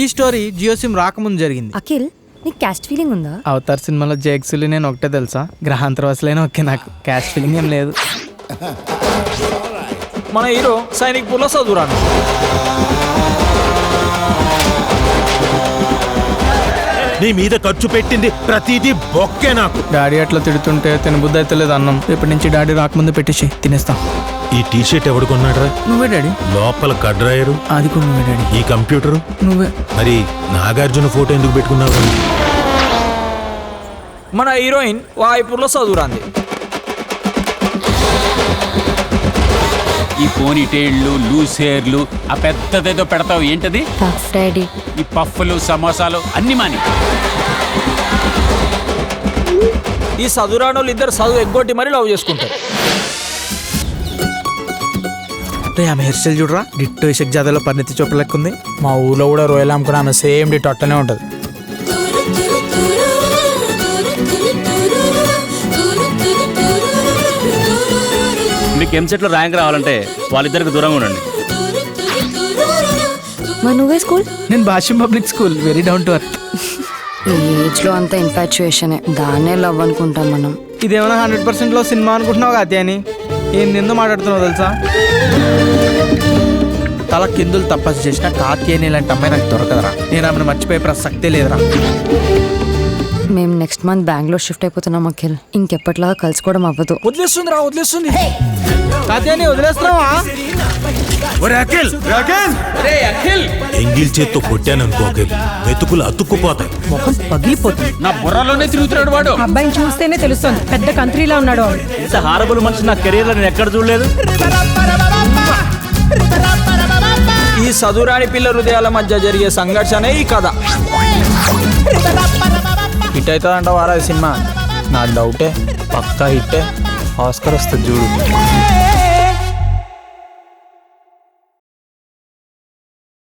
ఈ story Jio SIM రాకముందు జరిగింది. అఖిల్, నీకు క్యాస్ట్ ఫీలింగ్ ఉందా? అవతార్ సినిమాలో జేక్సులు నేను ఒకటే తెలుసా, గ్రహాంతరవాసులైనా ఓకే, నాకు క్యాస్ట్ ఫీలింగ్ ఏం లేదు. మన హీరో సైనిక్ పూర్లో చదువురాను. నీ మీద ఖర్చు పెట్టింది ప్రతిదీ బొక్కే నాకు. డాడీ అట్లా తిడుతుంటే తినబుద్ధి అయితే లేదు అన్నం. రేపటి నుంచి డాడీ రాకముందు పెట్టేసి తినేస్తా. ఈ టీ షర్ట్ ఎవడు కొన్నాడ్రా? నువ్వే డాడీ. లోపల కడ్రాయరు అది కూడా నువ్వే డాడీ. ఈ కంప్యూటరు నువ్వే. మరి నాగార్జున ఫోటో ఎందుకు పెట్టుకున్నావు? మన హీరోయిన్ వాయిపూర్లో చదువురాంది. ఈ పోనీ టైళ్ళు, లూస్ హెయిర్లు, ఆ పెద్దదేదో పెడతావు ఏంటది? Puff daddy. ఈ పఫ్ఫులు, సమోసాలు అన్ని మాని. ఈ చదువురాని వాళ్ళు ఇద్దరు చదువు ఎగ్గొట్టి మరీ లవ్ చేసుకుంటారు. రే ఆమె హెయిర్ స్టైల్ చూడరా, డిట్టో ఇషక్ జాదాలో పరిణితి చోప లెక్క ఉంది. మా ఊళ్ళో కూడా రొయ్యలు అమ్ముకుని ఆమె సేమ్ డిట్ అట్టనే ఉంటుంది. మీకు ఎంసెట్లో ర్యాంక్ రావాలంటే వాళ్ళిద్దరికి దూరంగా ఉండండి. మరి నువ్వే స్కూల్? నేను Bhashyam public school, very down to earth. ఈ ఏజ్ లో అంతా ఇన్ఫాచ్యుయేషనే, దాన్నే లవ్ అనుకుంటాం మనం. ఇదేమన్నా 100% లో సినిమా అనుకుంటున్నావు అదే అని ఏం నిందు మాట్లాడుతున్నావు తెలుసా? తల కిందులు తపస్సు చేసిన కాత్యాయని ఇలాంటి అమ్మాయి నాకు దొరకదరా. నేను ఆమెను మర్చిపోయే ప్రసక్తే లేదురా. మేము నెక్స్ట్ మంత్ బెంగళూరు షిఫ్ట్ అయిపోతున్నాం అఖిల్. ఇంకెప్పటిలాగా కలుసుకోవడం అవ్వదు. వదిలేస్తుంది. కాత్యాయని వదిలేస్తున్నావా? ఎంగిల్ చేత్తో కొట్టాననుకో అఖిల్, వెతుకులు అతుక్కుపోతాయి. ముఖం పగిలిపోతుంది. నా బుర్రలోనే తిరుగుతున్నాడు వాడు. అబ్బాయిని చూస్తేనే తెలుస్తుంది పెద్ద కంట్రీలో ఉన్నాడు. ఇంత హారబుల్ మనిషి నా కెరీర్లో నేను ఎక్కడ చూడలేదు. ఈ చదువురాని పిల్ల హృదయాల మధ్య జరిగే సంఘర్షణే ఈ కథ. హిట్ అవుతుందంట వారా సినిమా? నాకు డౌటే, పక్కా హిట్టే. ఆస్కర్ వస్తుంది చూడు.